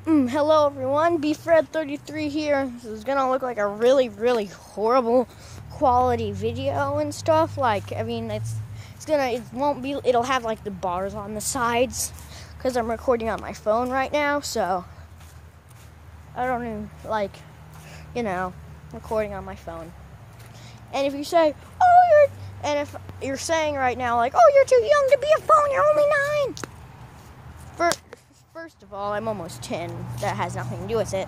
Hello everyone, BFred33 here. This is gonna look like a really horrible quality video and stuff. It'll have like the bars on the sides because I'm recording on my phone right now, so I don't even recording on my phone. And if you say, if you're saying right now like, oh, you're too young to be a phone, you're only 9. First of all, I'm almost 10. That has nothing to do with it.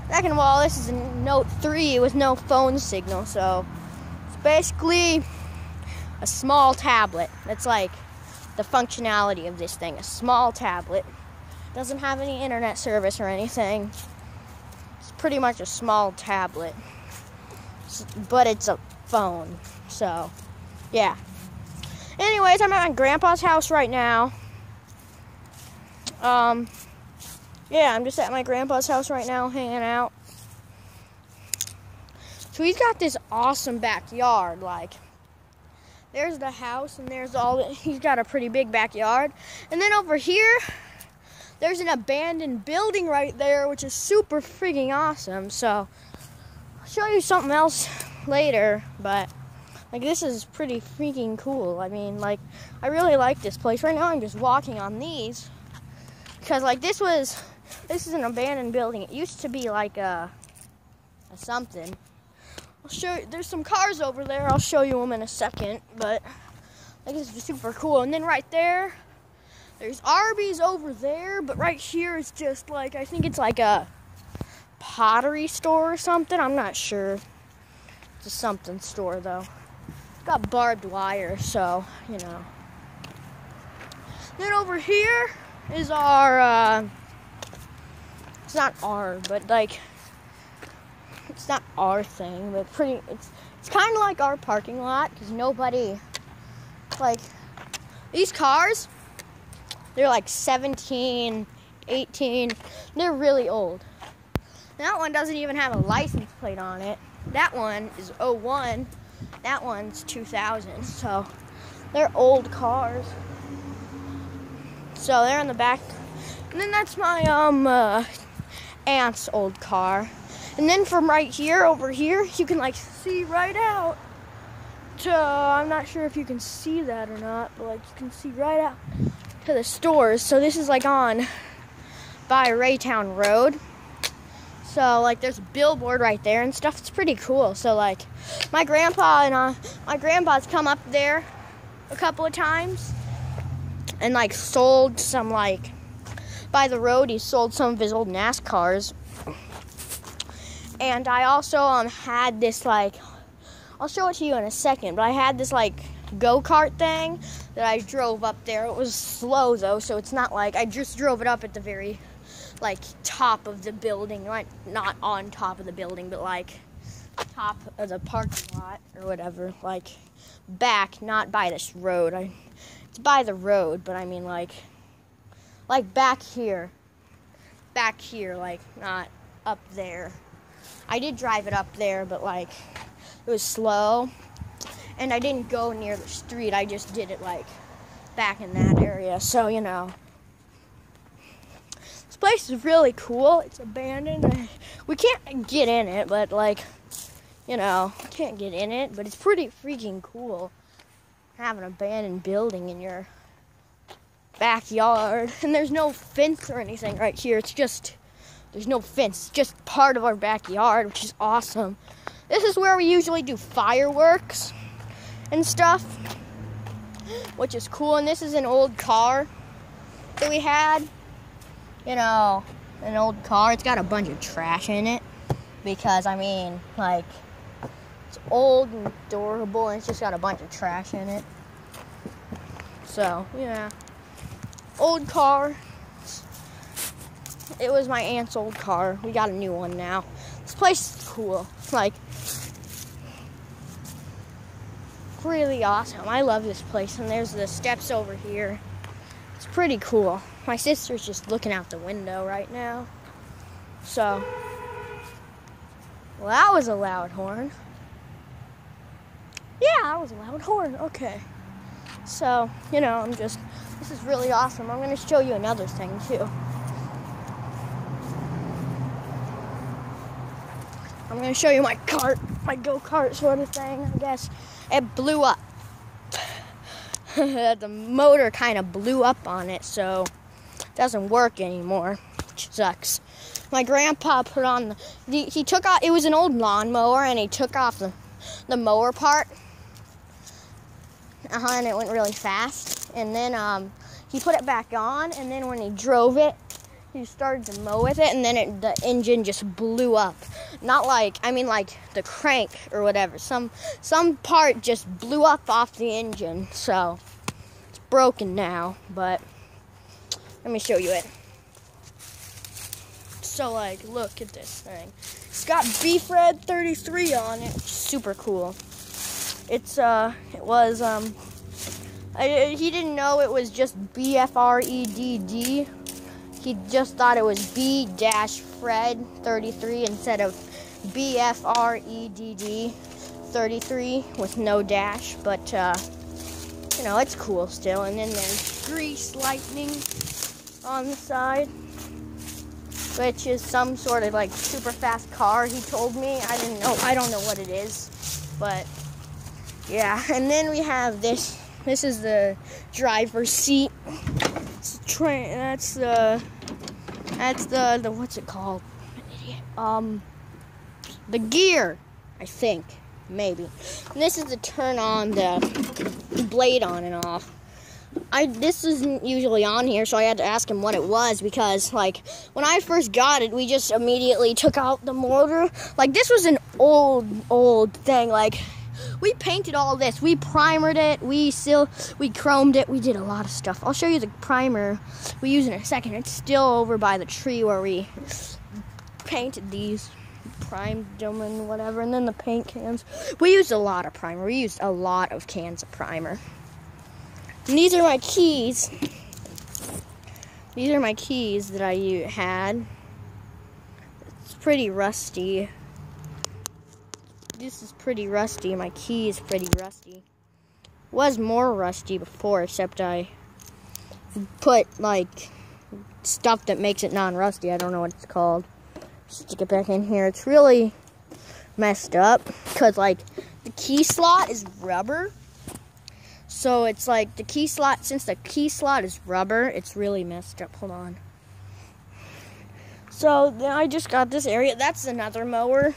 Second of all, this is a Note 3 with no phone signal, so it's basically a small tablet. That's like the functionality of this thing, a small tablet. Doesn't have any internet service or anything. It's pretty much a small tablet, but it's a phone, so yeah. Anyways, I'm at my grandpa's house right now. I'm just at my grandpa's house right now, hanging out. So he's got this awesome backyard, there's the house, and he's got a pretty big backyard. And then over here, there's an abandoned building right there, which is super freaking awesome. So I'll show you something else later, but this is pretty freaking cool. I really like this place. Right now I'm just walking on these. Because, this is an abandoned building. It used to be a something. I'll show you. There's some cars over there. I'll show you them in a second. But, this is super cool. And then right there, there's Arby's over there. But right here is just, I think it's a pottery store or something. I'm not sure. It's a something store, though. It's got barbed wire, so, Then over here is our, it's not our thing, but it's kind of like our parking lot, because nobody, these cars, they're 17, 18, they're really old. That one doesn't even have a license plate on it. That one is 01, that one's 2000, so they're old cars. So they're in the back. And then that's my aunt's old car. And then from right here, over here, you can see right out to, I'm not sure if you can see that or not, but you can see right out to the stores. So this is on by Raytown Road. So there's a billboard right there and stuff. It's pretty cool. So my grandpa's come up there a couple of times. And sold some by the road. He sold some of his old NASCARs. And I also had this I'll show it to you in a second. But I had this go-kart thing that I drove up there. It was slow though, so it's not I just drove it up at the very top of the building. Not on top of the building, but top of the parking lot or whatever. Back, not by this road. It's by the road, but I mean back here. Back here, not up there. I did drive it up there, but it was slow. And I didn't go near the street. I just did it back in that area. So, this place is really cool. It's abandoned. We can't get in it, but can't get in it, but it's pretty freaking cool. Have an abandoned building in your backyard, and there's no fence or anything right here. There's no fence. It's just part of our backyard, which is awesome. This is where we usually do fireworks and stuff, which is cool. And this is an old car that we had. An old car. It's got a bunch of trash in it because it's old and durable, and it's just got a bunch of trash in it. So, yeah. Old car. It was my aunt's old car. We got a new one now. This place is cool. Really awesome. I love this place. And there's the steps over here. It's pretty cool. My sister's just looking out the window right now. So, well, that was a loud horn. Yeah, that was a loud horn. Okay. So, this is really awesome. I'm going to show you another thing, too. I'm going to show you my cart, my go-kart sort of thing, I guess. It blew up. The motor kind of blew up on it, so it doesn't work anymore, which sucks. My grandpa put on he took off, it was an old lawnmower, and he took off the mower part. And it went really fast. And then he put it back on, and then when he drove it, he started to mow with it, and then the engine just blew up. Not like, I mean like the crank or whatever. Some part just blew up off the engine, so it's broken now, but let me show you it. So like, look at this thing. It's got Beef Red 33 on it. Super cool. It's he didn't know it was just BFREDD. He just thought it was B-Fred 33 instead of BFREDD 33 with no dash. But, you know, it's cool still. And then there's Grease Lightning on the side, which is some sort of like super fast car, he told me. I don't know what it is. But, yeah. And then we have this. This is the driver's seat. That's the what's it called? The gear, I think, maybe. And this is to turn on the blade on and off. This isn't usually on here, so I had to ask him what it was, because like when I first got it, we just immediately took out the motor. Like, this was an old thing. Like, we painted all this. We primered it. We chromed it. We did a lot of stuff. I'll show you the primer we use in a second. It's still over by the tree where we painted these. Primed them and whatever. And then the paint cans. We used a lot of primer. We used a lot of cans of primer. And these are my keys. These are my keys that I had. It's pretty rusty. This is pretty rusty. My key is pretty rusty. Was more rusty before, except I put like stuff that makes it non-rusty. I don't know what it's called. Stick it back in here. It's really messed up because like the key slot is rubber. So it's like the key slot, since the key slot is rubber, it's really messed up. Hold on. So then I just got this area. That's another mower.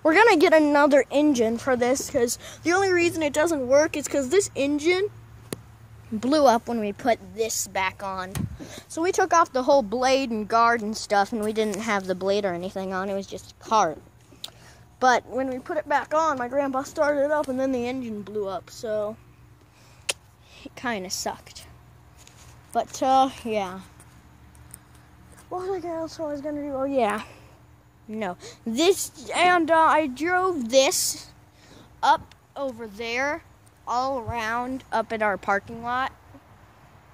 We're going to get another engine for this, because the only reason it doesn't work is because this engine blew up when we put this back on. So we took off the whole blade and guard and stuff, and we didn't have the blade or anything on. It was just a cart. But when we put it back on, my grandpa started it up, and then the engine blew up. So it kind of sucked. But, yeah. What else was I going to do? Oh, yeah. No, I drove this up over there, all around, up at our parking lot.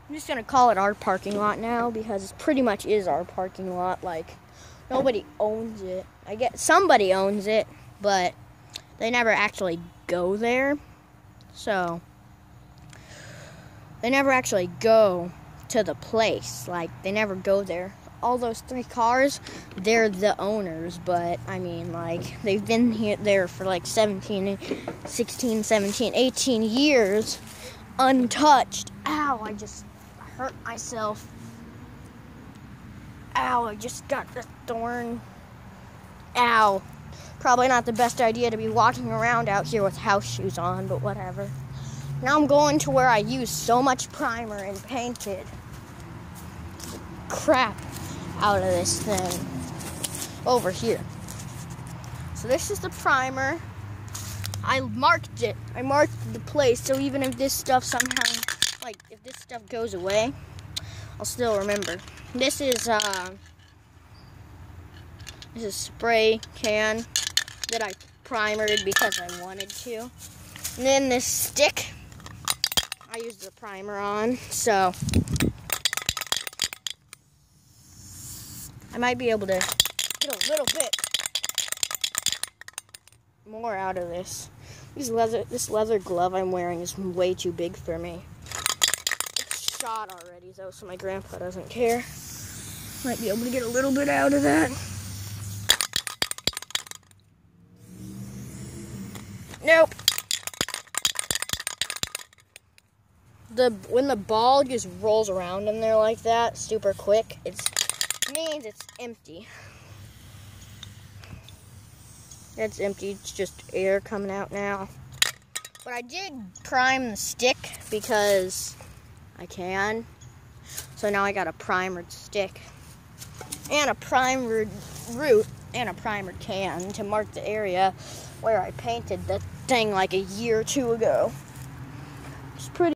I'm just going to call it our parking lot now, because it pretty much is our parking lot. Like, nobody owns it. I guess somebody owns it, but they never actually go there. So, they never actually go to the place. Like, they never go there. All those 3 cars, they're the owners, but I mean, like, they've been there for like 16, 17, 18 years untouched. Ow, I just hurt myself. Ow, I just got the thorn. Ow. Probably not the best idea to be walking around out here with house shoes on, but whatever. Now I'm going to where I used so much primer and painted crap out of this thing over here. So this is the primer. I marked it. I marked the place, so even if this stuff somehow, like, if this stuff goes away, I'll still remember. This is spray can that I primered because I wanted to. And then this stick, I used the primer on, so I might be able to get a little bit more out of this. This leather glove I'm wearing is way too big for me. It's shot already though, so my grandpa doesn't care. Might be able to get a little bit out of that. Nope. When the ball just rolls around in there like that, super quick, it means it's empty. It's empty. It's just air coming out now. But I did prime the stick because I can. So now I got a primered stick and a primered root and a primered can to mark the area where I painted the thing like a year or two ago.